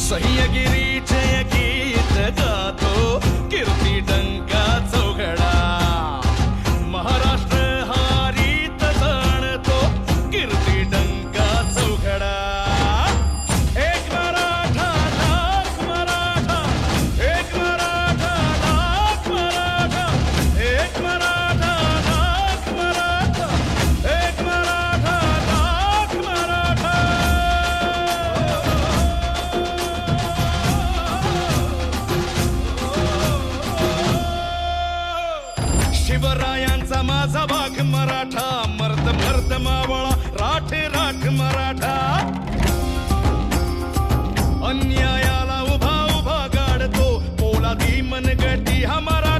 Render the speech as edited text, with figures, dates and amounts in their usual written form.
सह्यागिरी जय गीत गातो कीर्ती डंका चौघडा महाराष्ट्र हारीत जाणतो कीर्ती डंका चौघडा एक मराठा लाख मराठा एक मराठा लाख मराठा एक मराठा लाख मराठा एक मराठा लाख मराठा शिवरायांचा माझा भाग मराठा मर्द मर्द मावळा राठ राठ मराठा अन्यायाला उभा उभा गाडतो पोलादी मनगटी हा मराठा